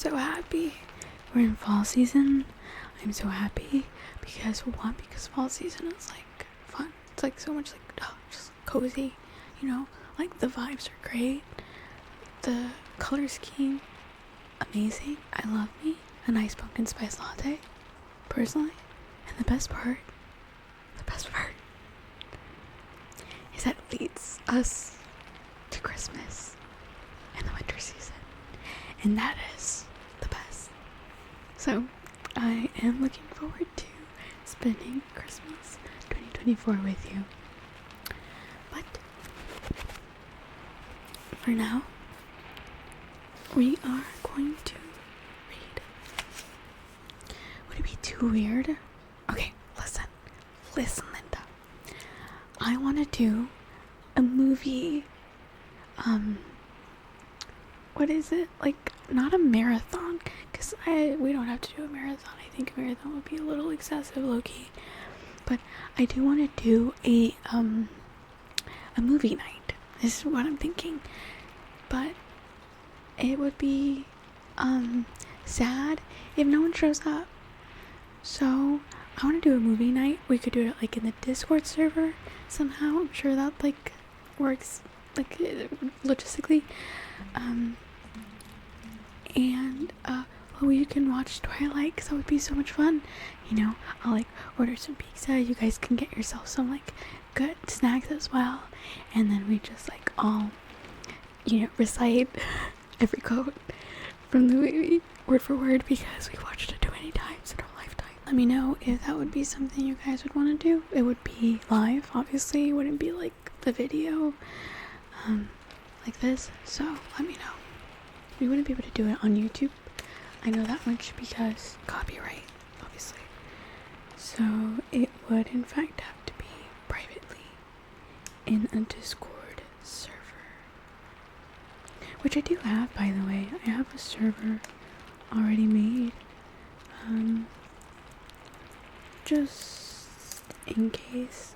so happy. We're in fall season. I'm so happy because fall season is like fun. It's like so much like just cozy, you know, like the vibes are great. The color scheme, amazing. I love me a nice pumpkin spice latte, personally. And the best part is that it leads us to Christmas and the winter season. And that is the best. So I am looking forward to spending Christmas 2024 with you. But for now, we are going to read. Would it be too weird? Okay, listen, Linda. I want to do a movie, what is it? Like, not a marathon, because we don't have to do a marathon. I think a marathon would be a little excessive, low-key. But I do want to do a movie night. This is what I'm thinking. But it would be, sad if no one shows up. So, I want to do a movie night. We could do it, like, in the Discord server somehow. I'm sure that, like, works, like, logistically. Well, you can watch Twilight, because that would be so much fun. You know, I'll, like, order some pizza. You guys can get yourself some, like, good snacks as well. And then we just, like, all, you know, recite every quote from the movie, word for word, because we watched it too many times in our lifetime. Let me know if that would be something you guys would want to do. It would be live, obviously. It wouldn't be, like, the video, like this. So, let me know. We wouldn't be able to do it on YouTube. I know that much because copyright, obviously. So it would in fact have to be privately in a Discord server. Which I do have, by the way. I have a server already made. Just in case.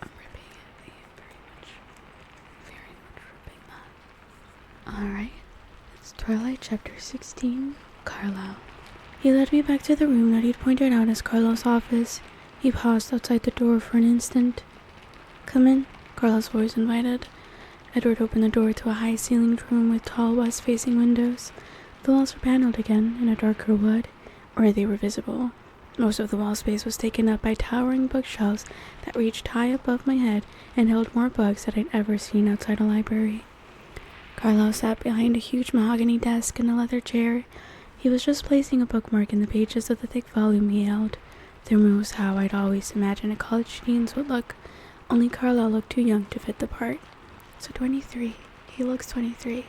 I'm ripping it. Very much ripping that. Alright. Twilight Chapter 16, Carlisle. He led me back to the room that he'd pointed out as Carlisle's office. He paused outside the door for an instant. "Come in," Carlisle's voice invited. Edward opened the door to a high-ceilinged room with tall west-facing windows. The walls were paneled again, in a darker wood, where they were visible. Most of the wall space was taken up by towering bookshelves that reached high above my head and held more books than I'd ever seen outside a library. Carlisle sat behind a huge mahogany desk in a leather chair. He was just placing a bookmark in the pages of the thick volume he held. The room was how I'd always imagined a college teens would look, only Carlisle looked too young to fit the part. So 23. He looks 23.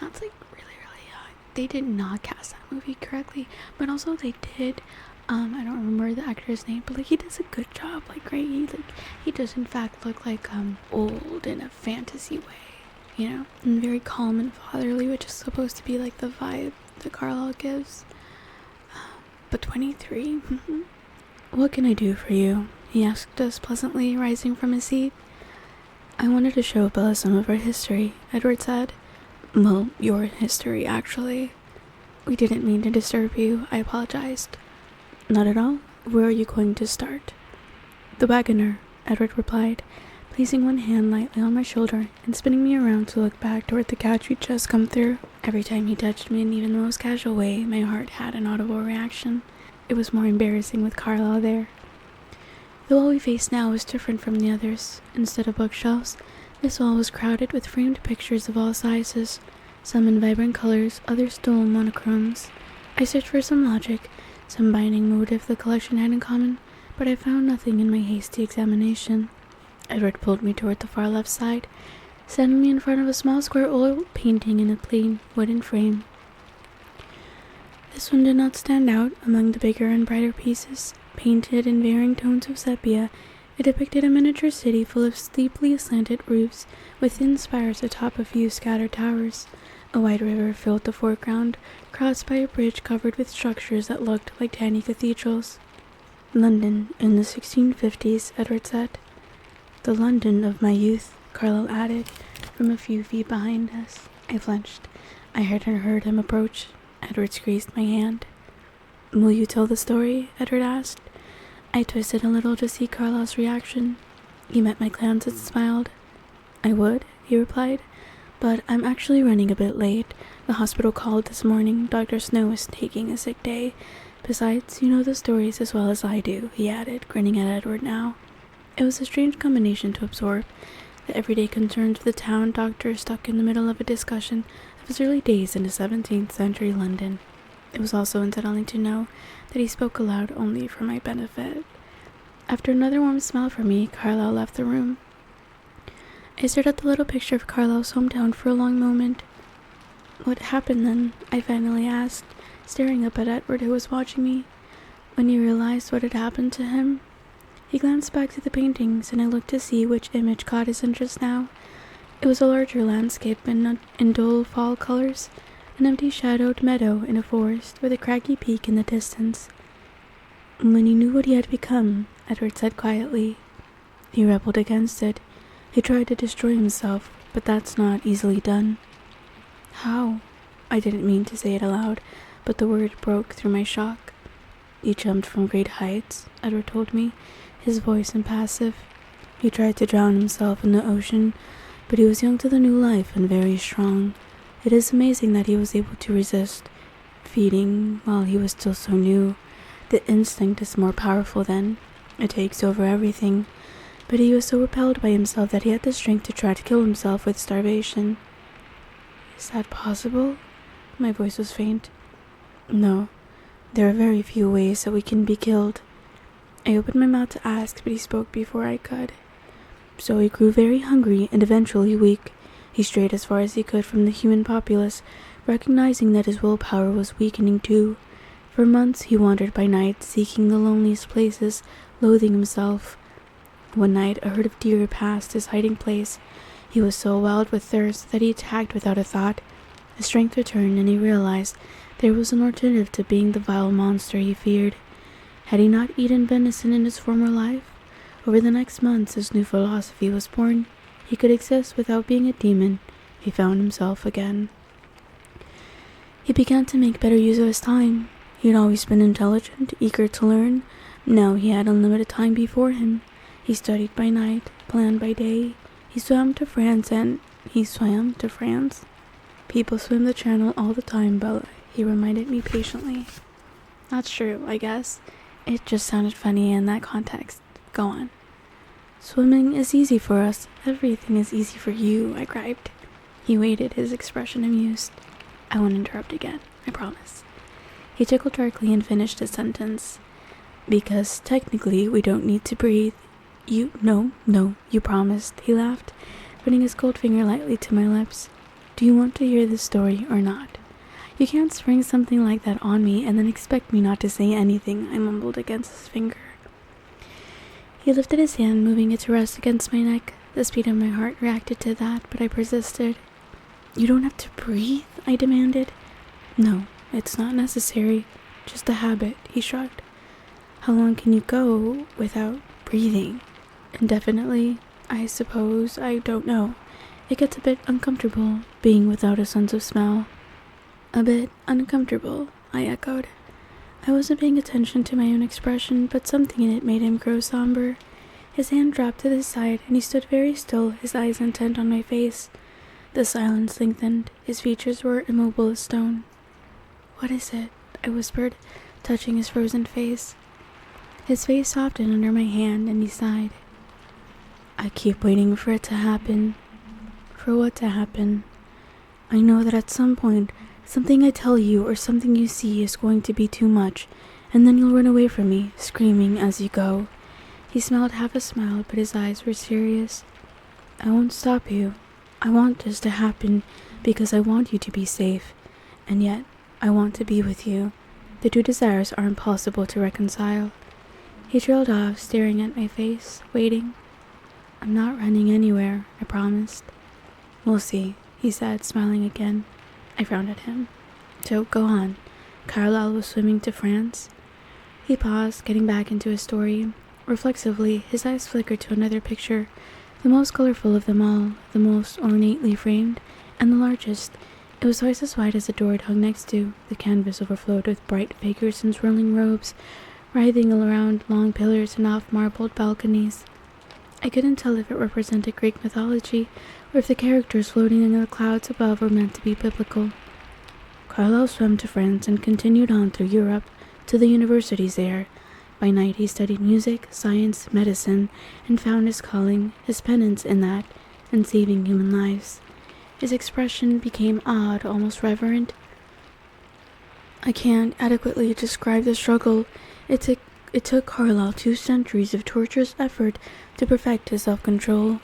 That's like really, really young. They did not cast that movie correctly, but also they did, I don't remember the actor's name, but like he does a good job, like right, he does in fact look like old in a fantasy way. You know, and very calm and fatherly, which is supposed to be like the vibe that Carlisle gives. But 23? "What can I do for you?" he asked us pleasantly, rising from his seat. "I wanted to show Bella some of our history," Edward said. "Well, your history, actually." "We didn't mean to disturb you," I apologized. "Not at all. Where are you going to start?" "The wagoner," Edward replied, placing one hand lightly on my shoulder and spinning me around to look back toward the couch we'd just come through. Every time he touched me in even the most casual way, my heart had an audible reaction. It was more embarrassing with Carlisle there. The wall we faced now was different from the others. Instead of bookshelves, this wall was crowded with framed pictures of all sizes, some in vibrant colors, others dull monochromes. I searched for some logic, some binding motive the collection had in common, but I found nothing in my hasty examination. Edward pulled me toward the far left side, standing me in front of a small square oil painting in a plain wooden frame. This one did not stand out among the bigger and brighter pieces. Painted in varying tones of sepia, it depicted a miniature city full of steeply slanted roofs, with thin spires atop a few scattered towers. A wide river filled the foreground, crossed by a bridge covered with structures that looked like tiny cathedrals. "London in the 1650s, Edward said. "The London of my youth," Carlisle added, from a few feet behind us. I flinched. I hadn't heard him approach. Edward squeezed my hand. Will you tell the story? Edward asked. I twisted a little to see Carlisle's reaction. He met my glance and smiled. I would, he replied, but I'm actually running a bit late. The hospital called this morning. Dr. Snow is taking a sick day. Besides, you know the stories as well as I do, he added, grinning at Edward now. It was a strange combination to absorb. The everyday concerns of the town doctor stuck in the middle of a discussion of his early days in the 17th century London. It was also unsettling to know that he spoke aloud only for my benefit. After another warm smile from me, Carlisle left the room. I stared at the little picture of Carlisle's hometown for a long moment. What happened then? I finally asked, staring up at Edward, who was watching me. When he realized what had happened to him, he glanced back to the paintings, and I looked to see which image caught his interest now. It was a larger landscape in dull fall colors, an empty shadowed meadow in a forest with a craggy peak in the distance. When he knew what he had become, Edward said quietly, he rebelled against it. He tried to destroy himself, but that's not easily done. How? I didn't mean to say it aloud, but the word broke through my shock. He jumped from great heights, Edward told me, his voice impassive. He tried to drown himself in the ocean, but he was young to the new life and very strong. It is amazing that he was able to resist feeding while he was still so new. The instinct is more powerful then. It takes over everything. But he was so repelled by himself that he had the strength to try to kill himself with starvation. Is that possible? My voice was faint. No, there are very few ways that we can be killed. I opened my mouth to ask, but he spoke before I could. So he grew very hungry and eventually weak. He strayed as far as he could from the human populace, recognizing that his willpower was weakening too. For months he wandered by night, seeking the loneliest places, loathing himself. One night a herd of deer passed his hiding place. He was so wild with thirst that he attacked without a thought. His strength returned, and he realized there was an alternative to being the vile monster he feared. Had he not eaten venison in his former life? Over the next months his new philosophy was born. He could exist without being a demon. He found himself again. He began to make better use of his time. He had always been intelligent, eager to learn. Now he had unlimited time before him. He studied by night, planned by day. He swam to France. People swim the channel all the time, Bella, he reminded me patiently. That's true, I guess. It just sounded funny in that context. Go on. Swimming is easy for us. Everything is easy for you, I griped. He waited, his expression amused. I won't interrupt again, I promise. He chuckled darkly and finished his sentence. Because technically we don't need to breathe. No, you promised, he laughed, putting his cold finger lightly to my lips. Do you want to hear this story or not? You can't spring something like that on me and then expect me not to say anything, I mumbled against his finger. He lifted his hand, moving it to rest against my neck. The speed of my heart reacted to that, but I persisted. You don't have to breathe, I demanded. No, it's not necessary. Just a habit, he shrugged. How long can you go without breathing? Indefinitely, I suppose. I don't know. It gets a bit uncomfortable, being without a sense of smell. A bit uncomfortable, I echoed. I wasn't paying attention to my own expression, but something in it made him grow somber. His hand dropped to the side, and he stood very still, his eyes intent on my face. The silence lengthened. His features were immobile as stone. What is it? I whispered, touching his frozen face. His face softened under my hand, and he sighed. I keep waiting for it to happen. For what to happen? I know that at some point, something I tell you or something you see is going to be too much, and then you'll run away from me, screaming as you go. He smiled half a smile, but his eyes were serious. I won't stop you. I want this to happen because I want you to be safe, and yet I want to be with you. The two desires are impossible to reconcile. He trailed off, staring at my face, waiting. I'm not running anywhere, I promised. We'll see, he said, smiling again. I frowned at him. So, go on. Carlisle was swimming to France. He paused, getting back into his story. Reflexively, his eyes flickered to another picture, the most colorful of them all, the most ornately framed, and the largest. It was twice as wide as the door it hung next to. The canvas overflowed with bright figures in swirling robes, writhing around long pillars and off marbled balconies. I couldn't tell if it represented Greek mythology or if the characters floating in the clouds above were meant to be biblical. Carlyle swam to France and continued on through Europe to the universities there. By night he studied music, science, medicine, and found his calling, his penance in that, and saving human lives. His expression became odd, almost reverent. I can't adequately describe the struggle. It took Carlyle 2 centuries of torturous effort to perfect his self-control.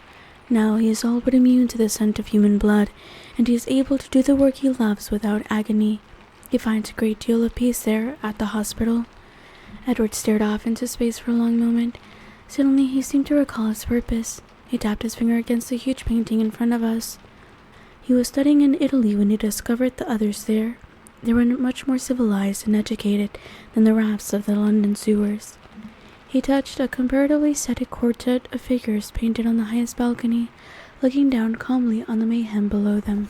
Now he is all but immune to the scent of human blood, and he is able to do the work he loves without agony. He finds a great deal of peace there at the hospital. Edward stared off into space for a long moment. Suddenly he seemed to recall his purpose. He tapped his finger against the huge painting in front of us. He was studying in Italy when he discovered the others there. They were much more civilized and educated than the rafts of the London sewers. He touched a comparatively static quartet of figures painted on the highest balcony, looking down calmly on the mayhem below them.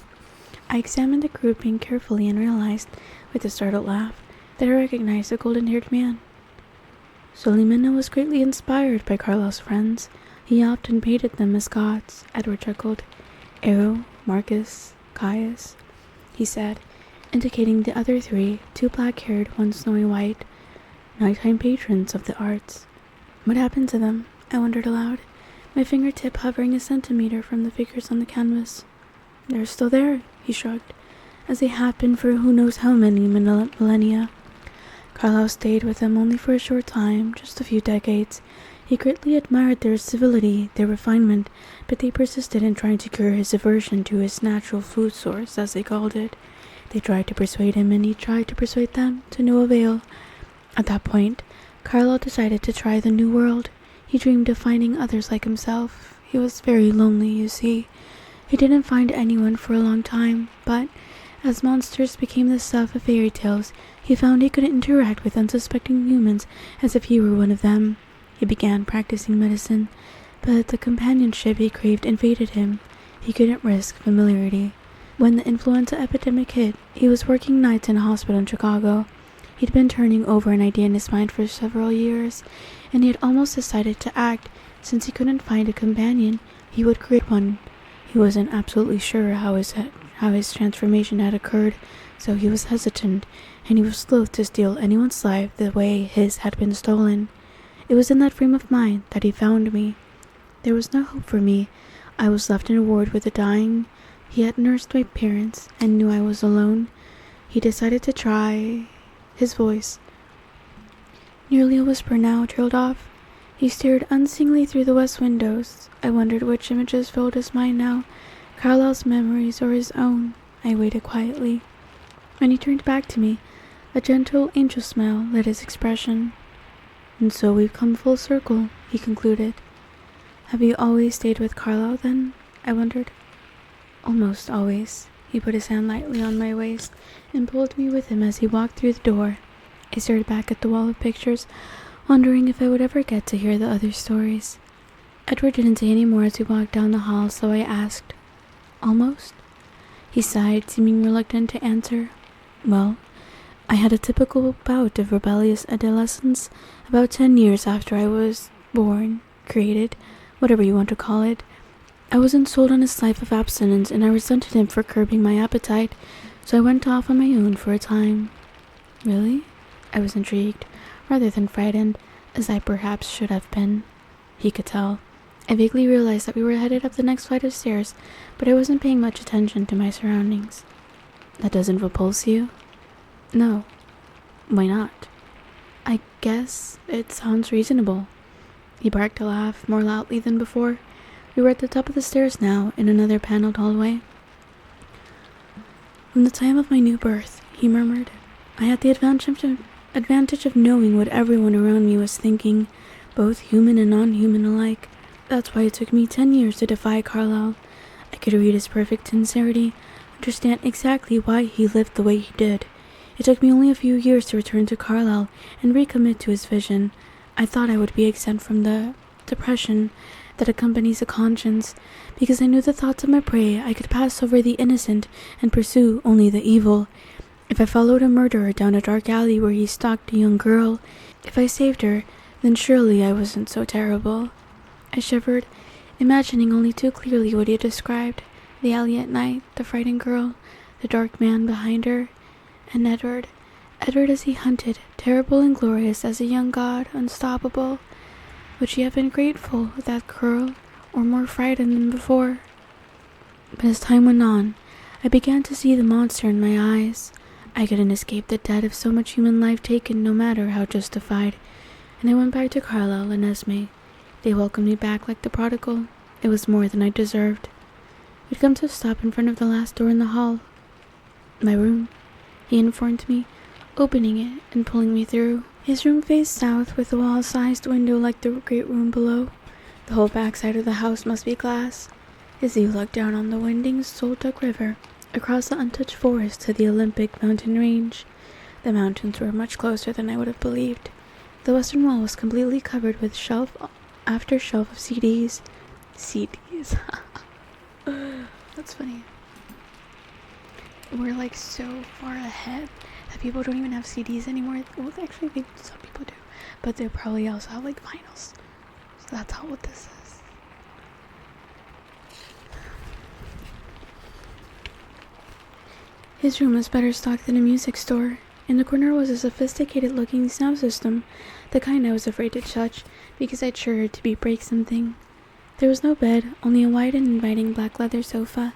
I examined the grouping carefully and realized, with a startled laugh, that I recognized the golden-haired man. Solimena was greatly inspired by Carlyle's friends. He often painted them as gods. Edward chuckled. Ero, Marcus, Caius, he said, indicating the other 3, 2 black-haired, 1 snowy white, nighttime patrons of the arts. What happened to them? I wondered aloud, my fingertip hovering a centimeter from the figures on the canvas. They're still there, he shrugged, as they have been for who knows how many millennia. Carlyle stayed with them only for a short time, just a few decades. He greatly admired their civility, their refinement, but they persisted in trying to cure his aversion to his natural food source, as they called it. They tried to persuade him, and he tried to persuade them, to no avail. At that point, Carlyle decided to try the new world. He dreamed of finding others like himself. He was very lonely, you see. He didn't find anyone for a long time, but as monsters became the stuff of fairy tales, he found he could interact with unsuspecting humans as if he were one of them. He began practicing medicine, but the companionship he craved invaded him. He couldn't risk familiarity. When the influenza epidemic hit, he was working nights in a hospital in Chicago. He'd been turning over an idea in his mind for several years, and he had almost decided to act. Since he couldn't find a companion, he would create one. He wasn't absolutely sure how his transformation had occurred, so he was hesitant, and he was loath to steal anyone's life the way his had been stolen. It was in that frame of mind that he found me. There was no hope for me. I was left in a ward with the dying. He had nursed my parents and knew I was alone. He decided to try. His voice, nearly a whisper now, trailed off. He stared unseeingly through the west windows. I wondered which images filled his mind now, Carlyle's memories or his own. I waited quietly. When he turned back to me, a gentle angel smile lit his expression. And so we've come full circle, he concluded. Have you always stayed with Carlyle, then? I wondered. Almost always. He put his hand lightly on my waist and pulled me with him as he walked through the door. I stared back at the wall of pictures, wondering if I would ever get to hear the other stories. Edward didn't say any more as we walked down the hall, so I asked, Almost? He sighed, seeming reluctant to answer. Well, I had a typical bout of rebellious adolescence about 10 years after I was born, created, whatever you want to call it. I wasn't sold on his life of abstinence, and I resented him for curbing my appetite, so I went off on my own for a time. Really? I was intrigued, rather than frightened, as I perhaps should have been. He could tell. I vaguely realized that we were headed up the next flight of stairs, but I wasn't paying much attention to my surroundings. That doesn't repulse you? No. Why not? I guess it sounds reasonable. He barked a laugh, more loudly than before. We were at the top of the stairs now, in another paneled hallway. From the time of my new birth, he murmured, I had the advantage of knowing what everyone around me was thinking, both human and non-human alike. That's why it took me 10 years to defy Carlyle. I could read his perfect sincerity, understand exactly why he lived the way he did. It took me only a few years to return to Carlyle and recommit to his vision. I thought I would be exempt from the depression that accompanies a conscience, because I knew the thoughts of my prey. I could pass over the innocent and pursue only the evil. If I followed a murderer down a dark alley where he stalked a young girl, if I saved her, then surely I wasn't so terrible. I shivered, imagining only too clearly what he had described: the alley at night, the frightened girl, the dark man behind her, and Edward as he hunted, terrible and glorious as a young god, unstoppable. Would she have been grateful with that girl, or more frightened than before? But as time went on, I began to see the monster in my eyes. I couldn't escape the debt of so much human life taken, no matter how justified, and I went back to Carlisle and Esme. They welcomed me back like the prodigal. It was more than I deserved. We'd come to a stop in front of the last door in the hall. My room, he informed me, opening it and pulling me through. His room faced south with a wall-sized window like the great room below. The whole backside of the house must be glass. As he looked down on the winding Solduck River, across the untouched forest to the Olympic mountain range. The mountains were much closer than I would have believed. The western wall was completely covered with shelf after shelf of CDs. CDs. That's funny. We're like so far ahead that people don't even have CDs anymore. Well, actually, some people do, but they probably also have like vinyls. So that's how what this is. His room was better stocked than a music store. In the corner was a sophisticated-looking sound system, the kind I was afraid to touch because I'd sure to break something. There was no bed, only a wide and inviting black leather sofa.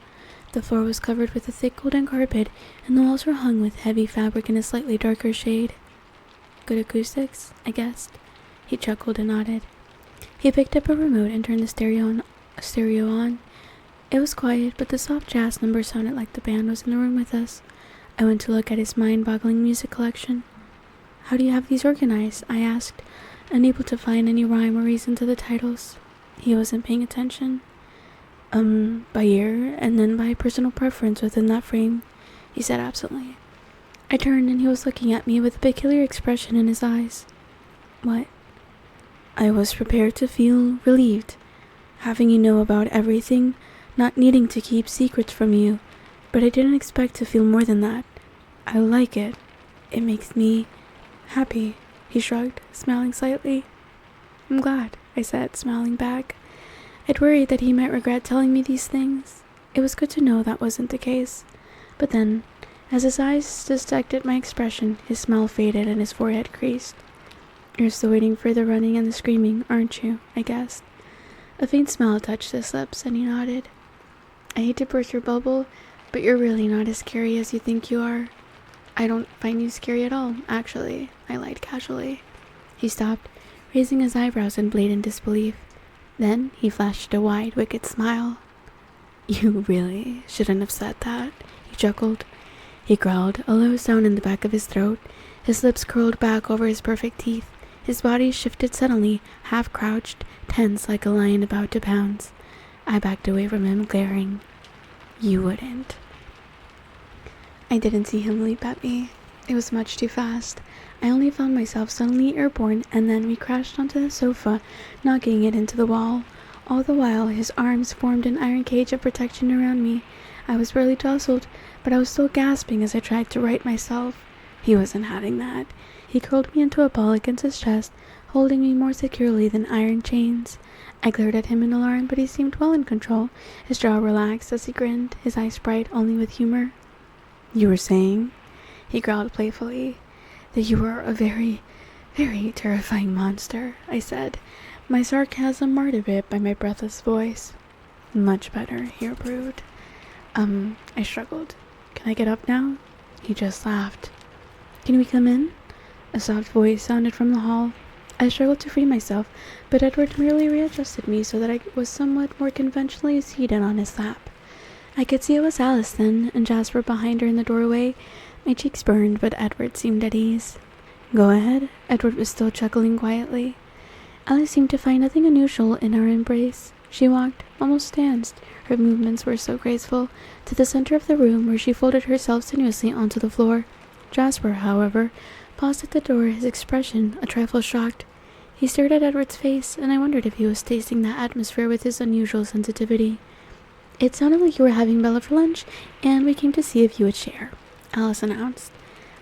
The floor was covered with a thick golden carpet, and the walls were hung with heavy fabric in a slightly darker shade. Good acoustics, I guessed. He chuckled and nodded. He picked up a remote and turned the stereo on. It was quiet, but the soft jazz number sounded like the band was in the room with us. I went to look at his mind-boggling music collection. "How do you have these organized?" I asked, unable to find any rhyme or reason to the titles. He wasn't paying attention. By year, and then by personal preference within that frame," he said absently. I turned and he was looking at me with a peculiar expression in his eyes. "What?" I was prepared to feel relieved, having you know about everything, not needing to keep secrets from you, but I didn't expect to feel more than that. "I like it. It makes me happy," he shrugged, smiling slightly. "I'm glad," I said, smiling back. I'd worried that he might regret telling me these things. It was good to know that wasn't the case. But then, as his eyes detected my expression, his smile faded and his forehead creased. "You're still waiting for the running and the screaming, aren't you?" I guessed. A faint smile touched his lips, and he nodded. "I hate to burst your bubble, but you're really not as scary as you think you are." "I don't find you scary at all, actually," I lied casually. He stopped, raising his eyebrows in blatant disbelief. Then he flashed a wide, wicked smile. "You really shouldn't have said that," he chuckled. He growled, a low sound in the back of his throat. His lips curled back over his perfect teeth. His body shifted suddenly, half crouched, tense like a lion about to pounce. I backed away from him, glaring. "You wouldn't." I didn't see him leap at me. It was much too fast. I only found myself suddenly airborne, and then we crashed onto the sofa, knocking it into the wall. All the while, his arms formed an iron cage of protection around me. I was barely jostled, but I was still gasping as I tried to right myself. He wasn't having that. He curled me into a ball against his chest, holding me more securely than iron chains. I glared at him in alarm, but he seemed well in control. His jaw relaxed as he grinned, his eyes bright only with humor. "You were saying," he growled playfully, "that you were a very, very terrifying monster," I said, my sarcasm marred a bit by my breathless voice. "Much better," he approved. I struggled. "Can I get up now?" He just laughed. "Can we come in?" A soft voice sounded from the hall. I struggled to free myself, but Edward merely readjusted me so that I was somewhat more conventionally seated on his lap. I could see it was Alice then, and Jasper behind her in the doorway. My cheeks burned, but Edward seemed at ease. "Go ahead." Edward was still chuckling quietly. Alice seemed to find nothing unusual in our embrace. She walked, almost danced, her movements were so graceful, to the center of the room where she folded herself sinuously onto the floor. Jasper, however, paused at the door, his expression a trifle shocked. He stared at Edward's face, and I wondered if he was tasting that atmosphere with his unusual sensitivity. It sounded like you were having Bella for lunch, and we came to see if you would share, Alice announced.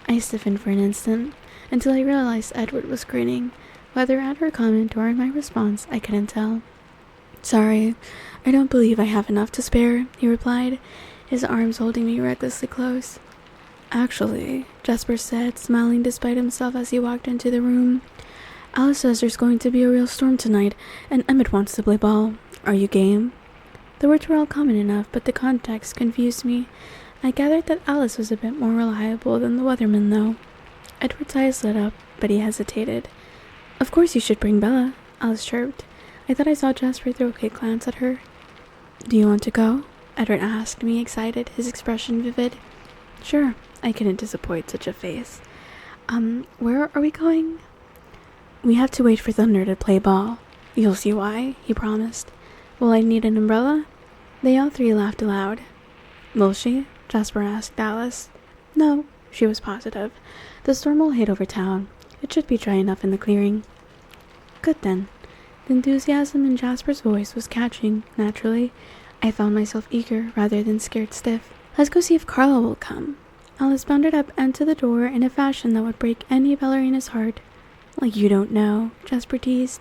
I stiffened for an instant, until I realized Edward was grinning. Whether at her comment or in my response, I couldn't tell. Sorry, I don't believe I have enough to spare, he replied, his arms holding me recklessly close. Actually, Jasper said, smiling despite himself as he walked into the room. Alice says there's going to be a real storm tonight, and Emmett wants to play ball. Are you game? The words were all common enough, but the context confused me. I gathered that Alice was a bit more reliable than the weatherman, though. Edward's eyes lit up, but he hesitated. Of course you should bring Bella, Alice chirped. I thought I saw Jasper throw a quick glance at her. Do you want to go? Edward asked me, excited, his expression vivid. Sure, I couldn't disappoint such a face. Where are we going? We have to wait for Thunder to play ball. You'll see why, he promised. Will I need an umbrella? They all three laughed aloud. Will she? Jasper asked Alice. No, she was positive. The storm will hit over town. It should be dry enough in the clearing. Good then. The enthusiasm in Jasper's voice was catching, naturally. I found myself eager rather than scared stiff. Let's go see if Carla will come. Alice bounded up and to the door in a fashion that would break any ballerina's heart. Like you don't know, Jasper teased,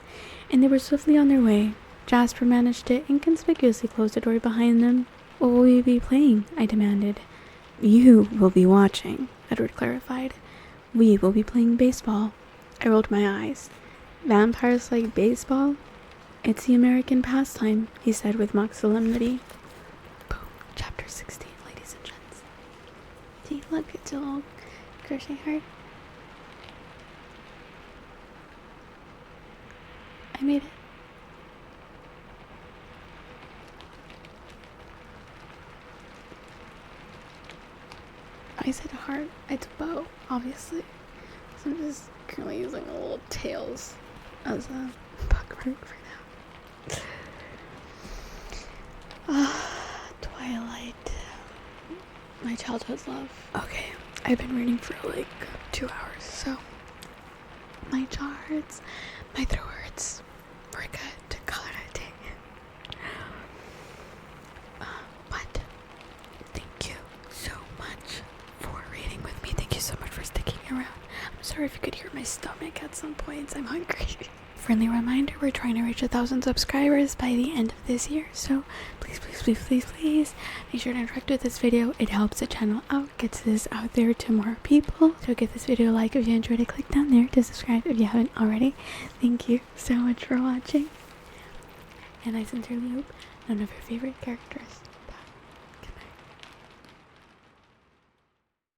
and they were swiftly on their way. Jasper managed to inconspicuously close the door behind them. What will we be playing? I demanded. You will be watching, Edward clarified. We will be playing baseball. I rolled my eyes. Vampires like baseball? It's the American pastime, he said with mock solemnity. Boom. Chapter 16, ladies and gents. See, look, it's a little crochet heart. I made it. I said heart. It's a bow, obviously. So I'm just currently using a little tails as a bookmark for now. Twilight. My childhood love. Okay, I've been reading for like 2 hours, so my jaw hurts, my throat hurts. We're good to call it a day. But thank you so much for reading with me. Thank you so much for sticking around. I'm sorry if you could hear my stomach at some points. I'm hungry. Friendly reminder, we're trying to reach 1,000 subscribers by the end of this year, so please make sure to interact with this video. It helps the channel out, gets this out there to more people. So give this video a like if you enjoyed it. Click down there to subscribe if you haven't already. Thank you so much for watching, and I sincerely hope none of your favorite characters